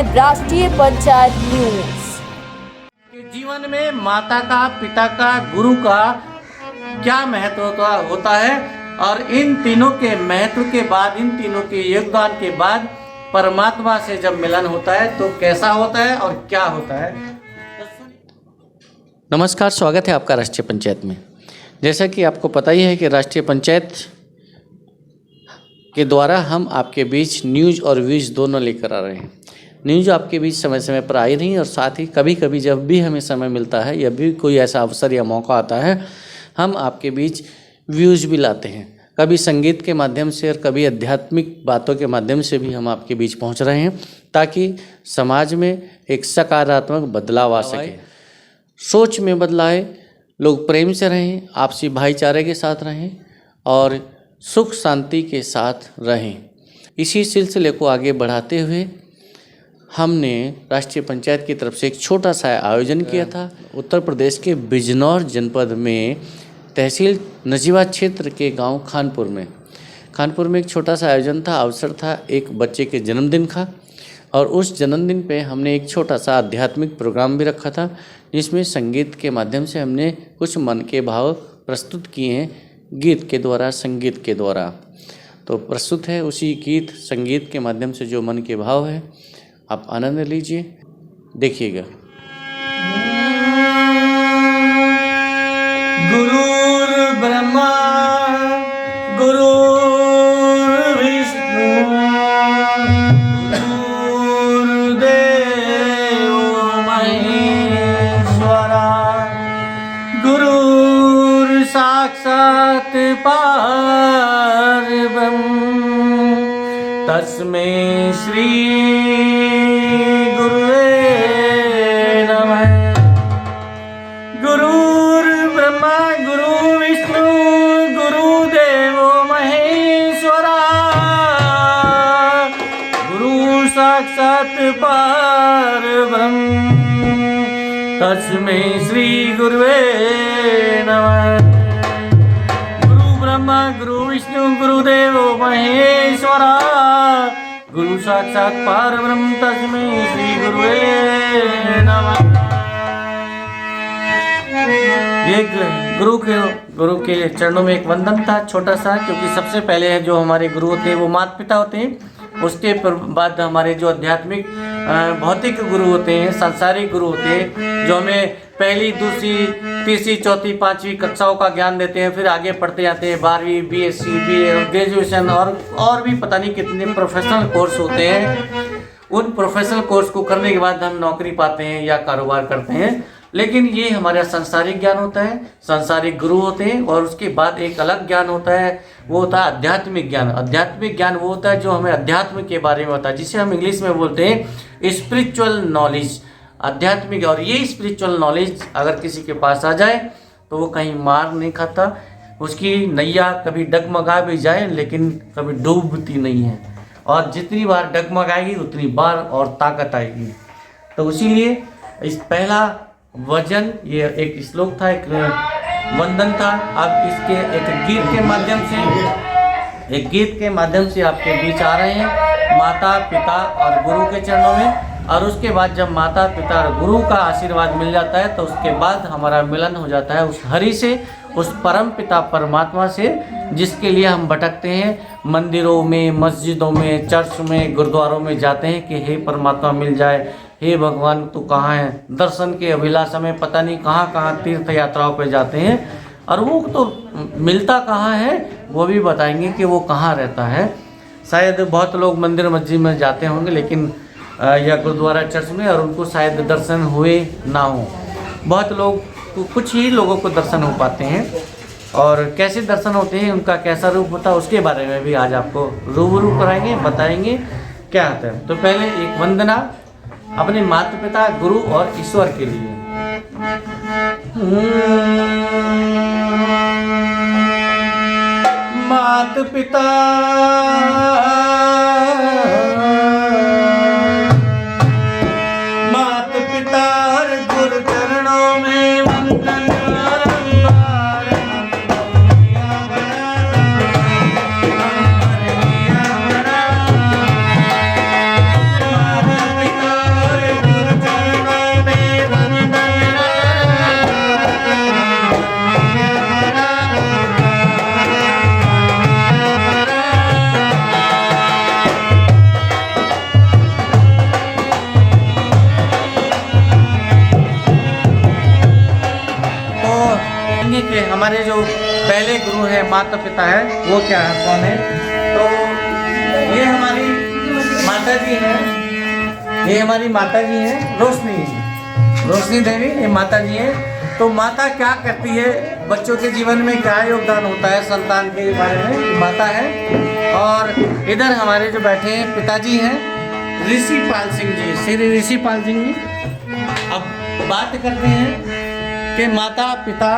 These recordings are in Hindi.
हैं राष्ट्रीय पंचायत न्यूज। जीवन में माता का, पिता का, गुरु का क्या महत्व होता है और इन तीनों के महत्व के बाद, इन तीनों के योगदान के बाद परमात्मा से जब मिलन होता है तो कैसा होता है और क्या होता है। नमस्कार, स्वागत है आपका राष्ट्रीय पंचायत में। जैसा कि आपको पता ही है कि राष्ट्रीय पंचायत के द्वारा हम आपके बीच न्यूज़ और व्यूज़ दोनों लेकर आ रहे हैं। न्यूज़ आपके बीच समय समय पर आई रही और साथ ही कभी कभी जब भी हमें समय मिलता है या भी कोई ऐसा अवसर या मौका आता है, हम आपके बीच व्यूज़ भी लाते हैं। कभी संगीत के माध्यम से और कभी आध्यात्मिक बातों के माध्यम से भी हम आपके बीच पहुंच रहे हैं, ताकि समाज में एक सकारात्मक बदलाव आ सके, सोच में बदलाव, लोग प्रेम से रहें, आपसी भाईचारे के साथ रहें और सुख शांति के साथ रहें। इसी सिलसिले को आगे बढ़ाते हुए हमने राष्ट्रीय पंचायत की तरफ से एक छोटा सा आयोजन किया था। उत्तर प्रदेश के बिजनौर जनपद में तहसील नजीवा क्षेत्र के गांव खानपुर में एक छोटा सा आयोजन था। अवसर था एक बच्चे के जन्मदिन का और उस जन्मदिन पे हमने एक छोटा सा आध्यात्मिक प्रोग्राम भी रखा था, जिसमें संगीत के माध्यम से हमने कुछ मन के भाव प्रस्तुत किए हैं, गीत के द्वारा, संगीत के द्वारा। तो प्रस्तुत है उसी गीत संगीत के माध्यम से जो मन के भाव है, आप आनंद लीजिए, देखिएगा। गुरुर् ब्रह्मा गुरुर्विष्णु गुरुर्देवो महेश्वरा गुरुर् साक्षात् परब्रह्म तस्मै श्री साक्षात् परब्रह्म तस्मै श्री गुरुवे नमः। गुरु ब्रह्मा गुरु विष्णु गुरुदेवो महेश्वरा गुरु साक्षात् परब्रह्म तस्मै श्री गुरुवे नमः। एक गुरु के चरणों में एक वंदन था, छोटा सा, क्योंकि सबसे पहले जो हमारे गुरु होते हैं वो माता पिता होते हैं। उसके बाद हमारे जो आध्यात्मिक भौतिक गुरु होते हैं, सांसारिक गुरु होते हैं, जो हमें पहली, दूसरी, तीसरी, चौथी, पांचवी कक्षाओं का ज्ञान देते हैं। फिर आगे पढ़ते जाते हैं 12वीं, बीएससी, बीए, ग्रेजुएशन और भी पता नहीं कितने प्रोफेशनल कोर्स होते हैं। उन प्रोफेशनल कोर्स को करने के बाद हम नौकरी पाते हैं या कारोबार करते हैं। लेकिन ये हमारा सांसारिक ज्ञान होता है, सांसारिक गुरु होते हैं। और उसके बाद एक अलग ज्ञान होता है, वो होता है आध्यात्मिक ज्ञान। आध्यात्मिक ज्ञान वो होता है जो हमें अध्यात्म के बारे में होता है, जिसे हम इंग्लिश में बोलते हैं स्पिरिचुअल नॉलेज। आध्यात्मिक, और ये स्पिरिचुअल नॉलेज अगर किसी के पास आ जाए तो वो कहीं मार नहीं खाता। उसकी नैया कभी डगमगा भी जाए लेकिन कभी डूबती नहीं है, और जितनी बार डगमगाएगी उतनी बार और ताकत आएगी। तो इसीलिए इस पहला वजन, ये एक श्लोक था, एक वंदन था। अब इसके एक गीत के माध्यम से आपके बीच आ रहे हैं, माता पिता और गुरु के चरणों में। और उसके बाद जब माता पिता और गुरु का आशीर्वाद मिल जाता है तो उसके बाद हमारा मिलन हो जाता है उस हरि से, उस परम पिता परमात्मा से, जिसके लिए हम भटकते हैं, मंदिरों में, मस्जिदों में, चर्च में, गुरुद्वारों में जाते हैं कि हे परमात्मा मिल जाए, हे भगवान तू कहाँ है। दर्शन के अभिलाषा में पता नहीं कहाँ कहाँ तीर्थ यात्राओं पर जाते हैं, और वो तो मिलता कहाँ है वो भी बताएंगे कि वो कहाँ रहता है। शायद बहुत लोग मंदिर मस्जिद में जाते होंगे, लेकिन या गुरुद्वारा चर्च में, और उनको शायद दर्शन हुए ना हो। बहुत लोग, कुछ ही लोगों को दर्शन हो पाते हैं, और कैसे दर्शन होते हैं, उनका कैसा रूप होता है, उसके बारे में भी आज आपको रूबरू कराएंगे, बताएंगे क्या आता है। तो पहले एक वंदना अपने माता पिता, गुरु और ईश्वर के लिए। माता पिता पिता हमारे जो पहले गुरु हैं, माता पिता है, वो क्या है, कौन है? तो ये हमारी माता जी हैं, ये हमारी माता जी हैं, रोशनी देवी, ये माता जी हैं। तो माता क्या करती है, बच्चों के जीवन में क्या योगदान होता है संतान के बारे में, माता है। और इधर हमारे जो बैठे हैं पिताजी हैं, ऋषिपाल सिंह जी, श्री ऋषिपाल सिंह जी। अब बात करते हैं कि माता पिता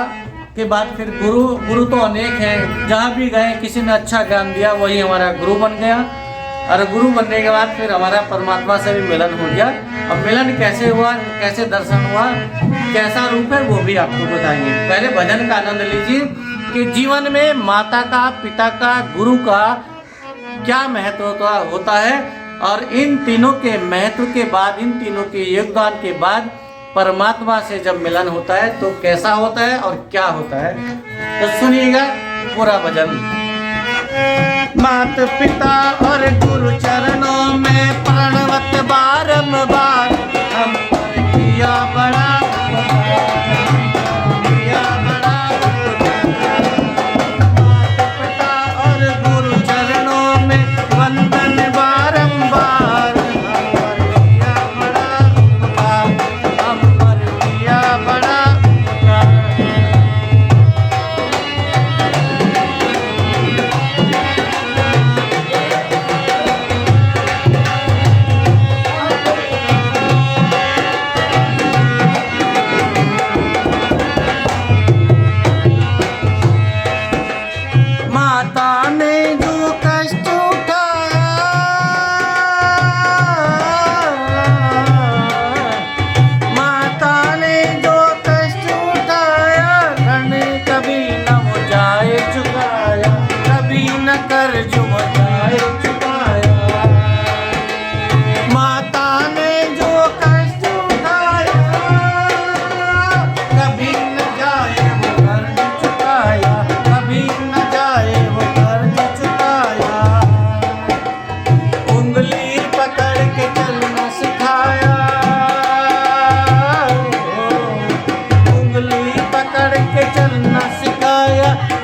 के बाद फिर गुरु तो अनेक हैं, जहाँ भी गए किसी ने अच्छा ज्ञान दिया वही हमारा गुरु बन गया। और गुरु बनने के बाद फिर हमारा परमात्मा से भी मिलन हो गया। अब मिलन कैसे हुआ, कैसे दर्शन हुआ, कैसा रूप है, वो भी आपको बताएंगे। पहले भजन का आनंद लीजिए कि जीवन में माता का, पिता का, गुरु का क्या महत्व होता है, और इन तीनों के महत्व के बाद, इन तीनों के योगदान के बाद परमात्मा से जब मिलन होता है तो कैसा होता है और क्या होता है। तो सुनिएगा पूरा भजन। मात पिता और गुरु चरणों में प्रणवत बारंबार, हम पर किया बड़ा मात पिता और गुरु चरणों में वंदन बारंबार, हम पर किया बड़ा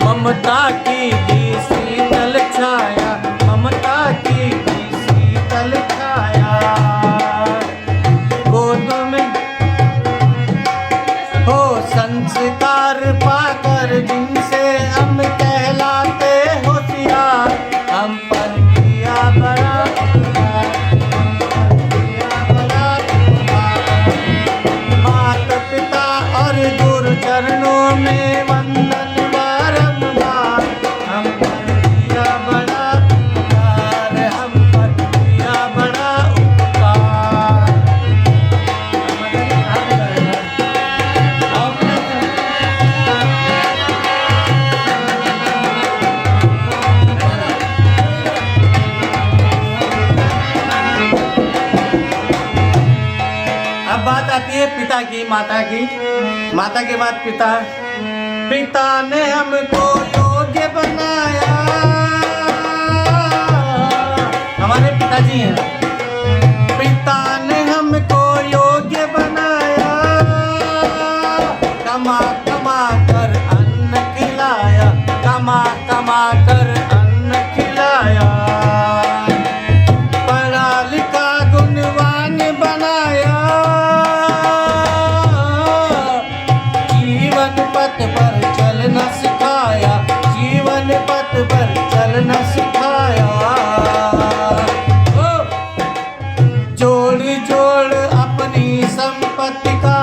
ममता की दी शीतल छाया, ममता की दी शीतल छाया, गोद में हो संस्कार पाकर जिनसे हम कहलाते होशियार, हम पर किया बड़ा माता पिता और गुरु चरणों में वंदन बारंबार, हम पर किया बड़ा उपकार, हम पर किया बड़ा उपकार। अब बात आती है पिता की, माता की। माता के बाद पिता। पिता ने हमको योग्य बनाया, हमारे पिताजी हैं। पिता ने हमको योग्य बनाया, कमा कमा कर अन्न खिलाया, कमा कमा कर अन्न खिलाया, पढ़ा लिखा गुणवान बनाया, जीवन पथ पर चलना सिखाया, जीवन पथ पर चलना सिखाया। जोड़ जोड़ अपनी संपत्ति का,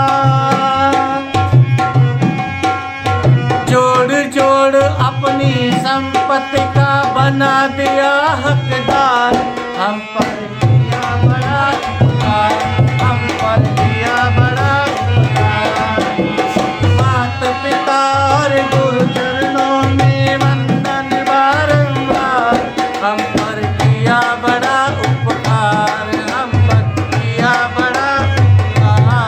जोड़ जोड़ अपनी संपत्ति का बना दिया हकदार, हम पर किया बड़ा उपकार, हम पर किया बड़ा उपकार। माता पिता और गुरु चरणों में वंदन बारंबार, हम पर किया बड़ा उपकार, हम पर किया बड़ा उपकार।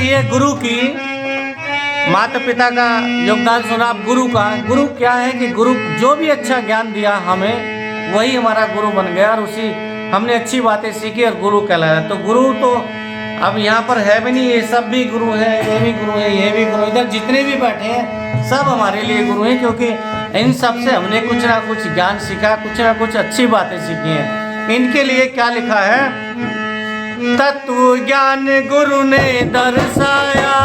रही है गुरु की। माता पिता का योगदान सुना, आप गुरु का। गुरु क्या है कि गुरु जो भी अच्छा ज्ञान दिया हमें, वही हमारा गुरु बन गया और उसी हमने अच्छी बातें सीखी और गुरु कहलाया। तो गुरु तो अब यहाँ पर है भी नहीं, ये सब भी गुरु है, ये भी गुरु है, ये भी गुरु, इधर जितने भी बैठे हैं सब हमारे लिए गुरु हैं, क्योंकि इन सब से हमने कुछ ना कुछ ज्ञान सीखा, कुछ ना कुछ अच्छी बातें सीखी हैं। इनके लिए क्या लिखा है? तत्व ज्ञान गुरु ने दर्शाया,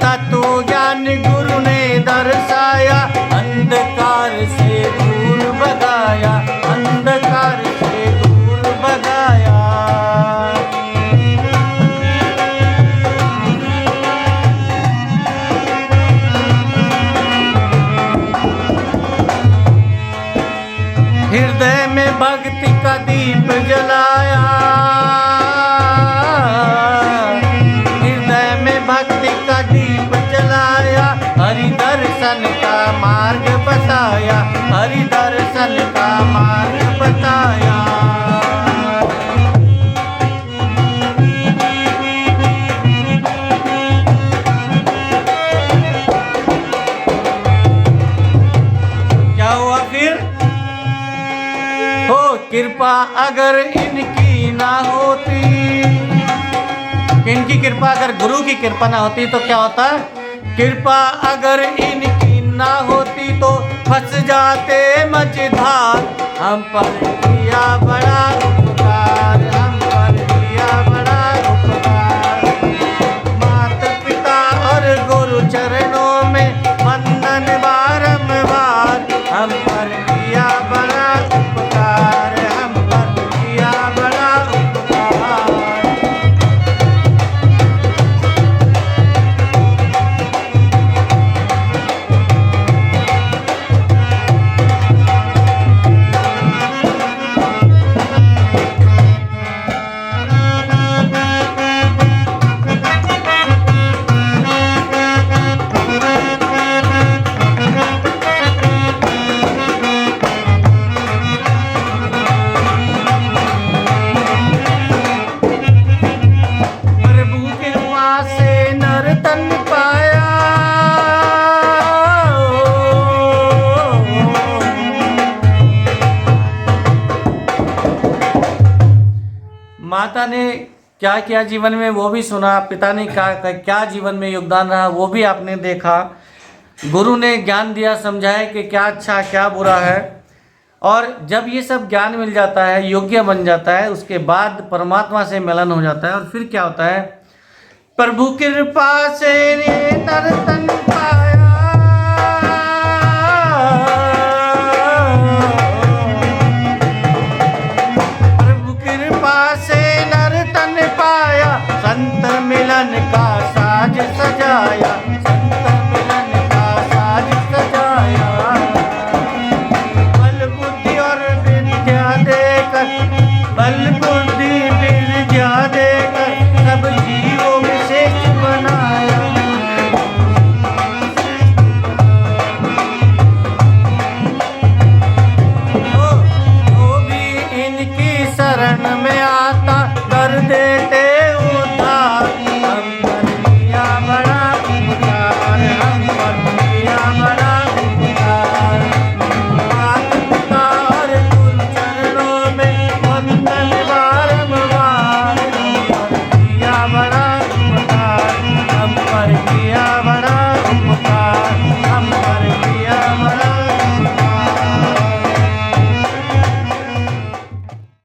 तत्व ज्ञान गुरु ने दर्शाया, अंधकार से दूर भगाया, अंधकार से दूर भगाया। हृदय में भक्ति का दीप जलाया, हृदय में भक्ति का दीप जलाया, हरि दर्शन का मार्ग बताया, हरि दर्शन का मार्ग बताया। क्या हुआ फिर? हो कृपा अगर इनकी ना होती, इनकी कृपा, अगर गुरु की कृपा ना होती तो क्या होता? कृपा अगर इनकी ना होती तो फंस जाते मझधार। हम पर किया बड़ा उपकार, हम पर किया बड़ा उपकार। माता पिता और गुरु चरणों में वंदन बारंबार। हम पर किया बड़ा उपकार, हम पर किया बड़ा उपकार। माता ने क्या किया जीवन में वो भी सुना, पिता ने क्या जीवन में योगदान रहा वो भी आपने देखा। गुरु ने ज्ञान दिया, समझाया कि क्या अच्छा क्या बुरा है। और जब ये सब ज्ञान मिल जाता है, योग्य बन जाता है, उसके बाद परमात्मा से मिलन हो जाता है। और फिर क्या होता है? प्रभु कृपा से नर तन पाया,